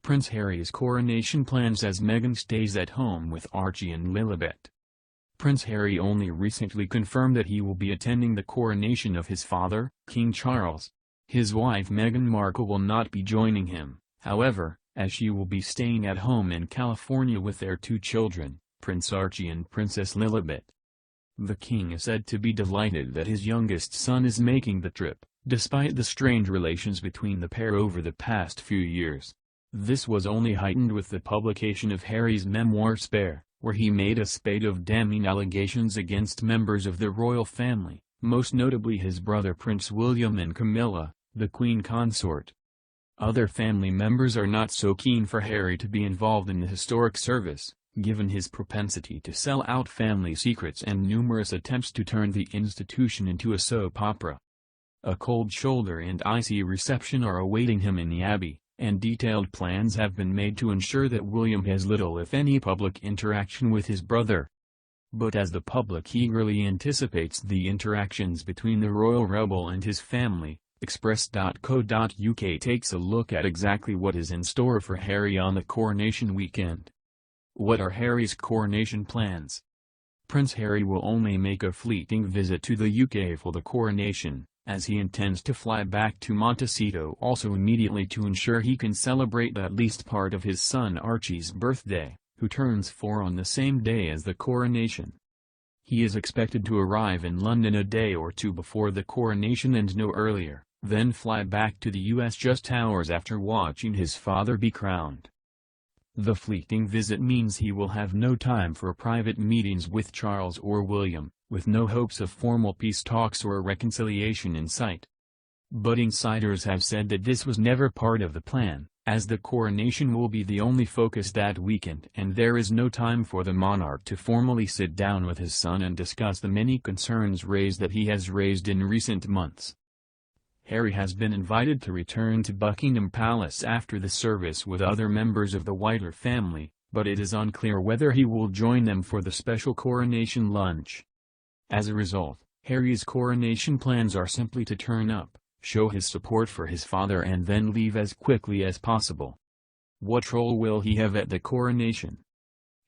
Prince Harry's coronation plans as Meghan stays at home with Archie and Lilibet. Prince Harry only recently confirmed that he will be attending the coronation of his father, King Charles. His wife Meghan Markle will not be joining him, however, as she will be staying at home in California with their two children, Prince Archie and Princess Lilibet. The king is said to be delighted that his youngest son is making the trip, despite the strained relations between the pair over the past few years. This was only heightened with the publication of Harry's memoir Spare, where he made a spate of damning allegations against members of the royal family, most notably his brother Prince William and Camilla, the Queen consort. Other family members are not so keen for Harry to be involved in the historic service, given his propensity to sell out family secrets and numerous attempts to turn the institution into a soap opera. A cold shoulder and icy reception are awaiting him in the Abbey, and detailed plans have been made to ensure that William has little if any public interaction with his brother. But as the public eagerly anticipates the interactions between the royal rebel and his family, Express.co.uk takes a look at exactly what is in store for Harry on the coronation weekend. What are Harry's coronation plans? Prince Harry will only make a fleeting visit to the UK for the coronation, as he intends to fly back to Montecito also immediately to ensure he can celebrate at least part of his son Archie's birthday, who turns 4 on the same day as the coronation. He is expected to arrive in London a day or two before the coronation and no earlier, then fly back to the US just hours after watching his father be crowned. The fleeting visit means he will have no time for private meetings with Charles or William, with no hopes of formal peace talks or reconciliation in sight. But insiders have said that this was never part of the plan, as the coronation will be the only focus that weekend and there is no time for the monarch to formally sit down with his son and discuss the many concerns that he has raised in recent months. Harry has been invited to return to Buckingham Palace after the service with other members of the wider family, but it is unclear whether he will join them for the special coronation lunch. As a result, Harry's coronation plans are simply to turn up, show his support for his father and then leave as quickly as possible. What role will he have at the coronation?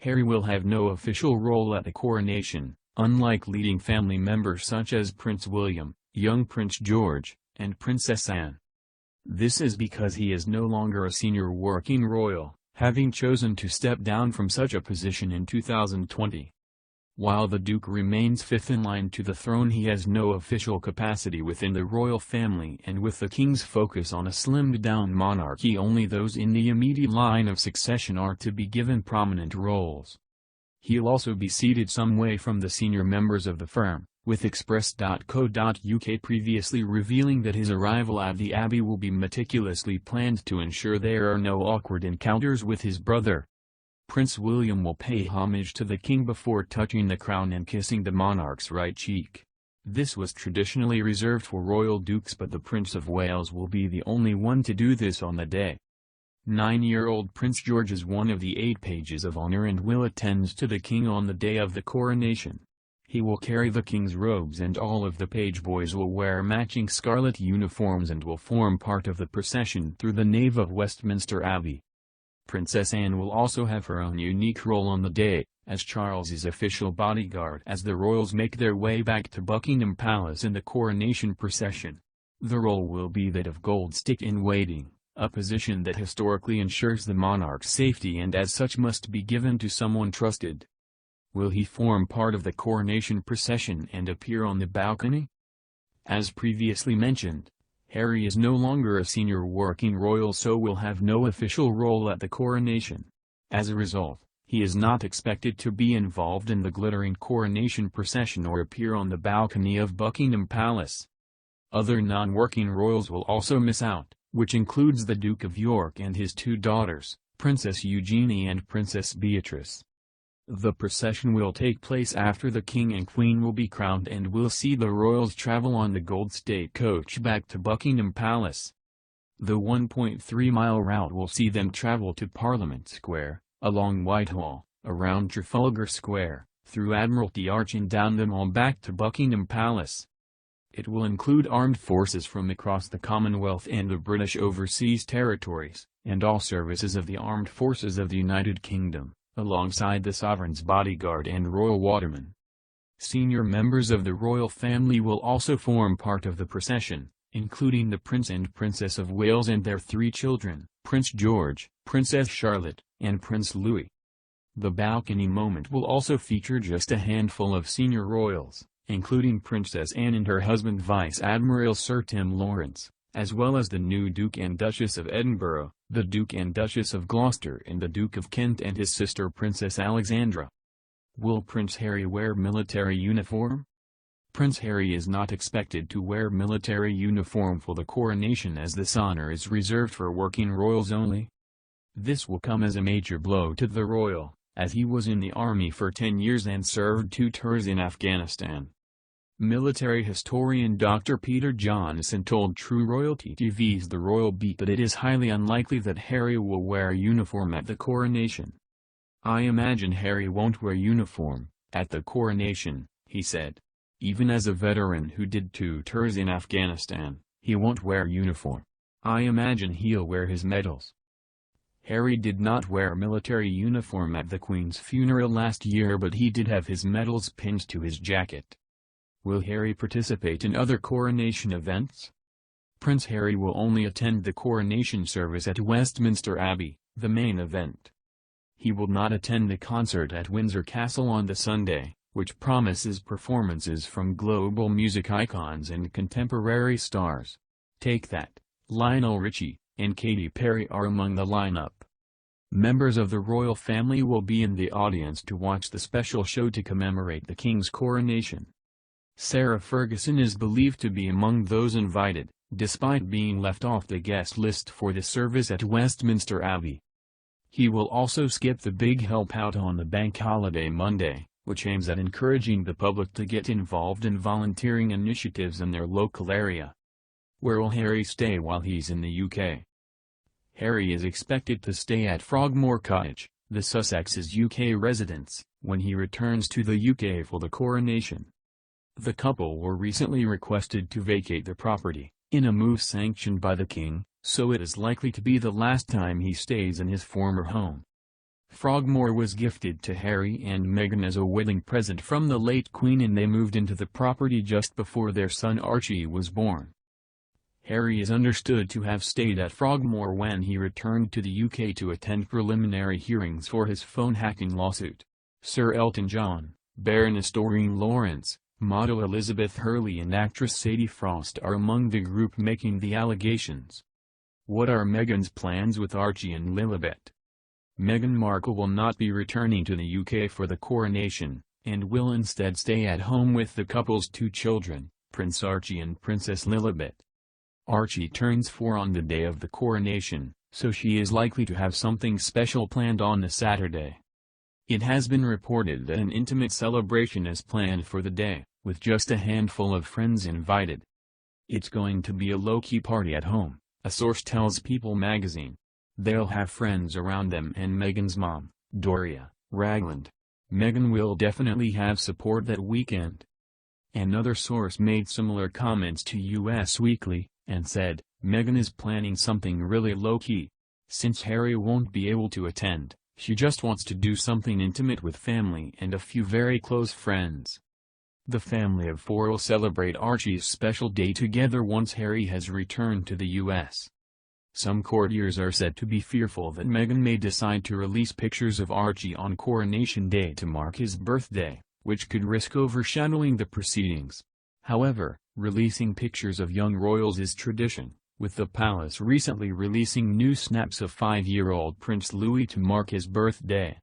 Harry will have no official role at the coronation, unlike leading family members such as Prince William, young Prince George, and Princess Anne. This is because he is no longer a senior working royal, having chosen to step down from such a position in 2020. While the Duke remains fifth in line to the throne, he has no official capacity within the royal family, and with the king's focus on a slimmed-down monarchy, only those in the immediate line of succession are to be given prominent roles. He'll also be seated some way from the senior members of the firm, with Express.co.uk previously revealing that his arrival at the Abbey will be meticulously planned to ensure there are no awkward encounters with his brother. Prince William will pay homage to the king before touching the crown and kissing the monarch's right cheek. This was traditionally reserved for royal dukes, but the Prince of Wales will be the only one to do this on the day. 9-year-old Prince George is one of the 8 pages of honor and will attend to the king on the day of the coronation. He will carry the king's robes and all of the page boys will wear matching scarlet uniforms and will form part of the procession through the nave of Westminster Abbey. Princess Anne will also have her own unique role on the day, as Charles's official bodyguard as the royals make their way back to Buckingham Palace in the coronation procession. The role will be that of gold stick-in-waiting, a position that historically ensures the monarch's safety and as such must be given to someone trusted. Will he form part of the coronation procession and appear on the balcony? As previously mentioned, Harry is no longer a senior working royal, so will have no official role at the coronation. As a result, he is not expected to be involved in the glittering coronation procession or appear on the balcony of Buckingham Palace. Other non-working royals will also miss out, which includes the Duke of York and his 2 daughters, Princess Eugenie and Princess Beatrice. The procession will take place after the King and Queen will be crowned and will see the royals travel on the gold state coach back to Buckingham Palace. The 1.3-mile route will see them travel to Parliament Square, along Whitehall, around Trafalgar Square, through Admiralty Arch and down the Mall back to Buckingham Palace. It will include armed forces from across the Commonwealth and the British Overseas Territories, and all services of the Armed Forces of the United Kingdom, alongside the Sovereign's bodyguard and Royal Watermen. Senior members of the royal family will also form part of the procession, including the Prince and Princess of Wales and their 3 children, Prince George, Princess Charlotte, and Prince Louis. The balcony moment will also feature just a handful of senior royals, including Princess Anne and her husband Vice Admiral Sir Tim Lawrence, as well as the new Duke and Duchess of Edinburgh, the Duke and Duchess of Gloucester and the Duke of Kent and his sister Princess Alexandra. Will Prince Harry wear military uniform? Prince Harry is not expected to wear military uniform for the coronation, as this honor is reserved for working royals only. This will come as a major blow to the royal, as he was in the army for 10 years and served 2 tours in Afghanistan. Military historian Dr. Peter Johnson told True Royalty TV's The Royal Beat that it is highly unlikely that Harry will wear a uniform at the coronation. "I imagine Harry won't wear uniform at the coronation," he said. "Even as a veteran who did 2 tours in Afghanistan, he won't wear uniform. I imagine he'll wear his medals." Harry did not wear military uniform at the Queen's funeral last year, but he did have his medals pinned to his jacket. Will Harry participate in other coronation events? Prince Harry will only attend the coronation service at Westminster Abbey, the main event. He will not attend the concert at Windsor Castle on the Sunday, which promises performances from global music icons and contemporary stars. Take That, Lionel Richie, and Katy Perry are among the lineup. Members of the royal family will be in the audience to watch the special show to commemorate the King's coronation. Sarah Ferguson is believed to be among those invited, despite being left off the guest list for the service at Westminster Abbey. He will also skip the big help out on the bank holiday Monday, which aims at encouraging the public to get involved in volunteering initiatives in their local area. Where will Harry stay while he's in the UK? Harry is expected to stay at Frogmore Cottage, the Sussex's UK residence, when he returns to the UK for the coronation. The couple were recently requested to vacate the property, in a move sanctioned by the King, so it is likely to be the last time he stays in his former home. Frogmore was gifted to Harry and Meghan as a wedding present from the late Queen, and they moved into the property just before their son Archie was born. Harry is understood to have stayed at Frogmore when he returned to the UK to attend preliminary hearings for his phone hacking lawsuit. Sir Elton John, Baroness Doreen Lawrence, model Elizabeth Hurley and actress Sadie Frost are among the group making the allegations. What are Meghan's plans with Archie and Lilibet? Meghan Markle will not be returning to the UK for the coronation, and will instead stay at home with the couple's 2 children, Prince Archie and Princess Lilibet. Archie turns 4 on the day of the coronation, so she is likely to have something special planned on the Saturday. It has been reported that an intimate celebration is planned for the day, with just a handful of friends invited. It's going to be a low-key party at home, a source tells People magazine. They'll have friends around them and Meghan's mom, Doria Ragland. Meghan will definitely have support that weekend. Another source made similar comments to US Weekly, and said, Meghan is planning something really low-key. Since Harry won't be able to attend, she just wants to do something intimate with family and a few very close friends. The family of 4 will celebrate Archie's special day together once Harry has returned to the US. Some courtiers are said to be fearful that Meghan may decide to release pictures of Archie on Coronation Day to mark his birthday, which could risk overshadowing the proceedings. However, releasing pictures of young royals is tradition, with the palace recently releasing new snaps of 5-year-old Prince Louis to mark his birthday.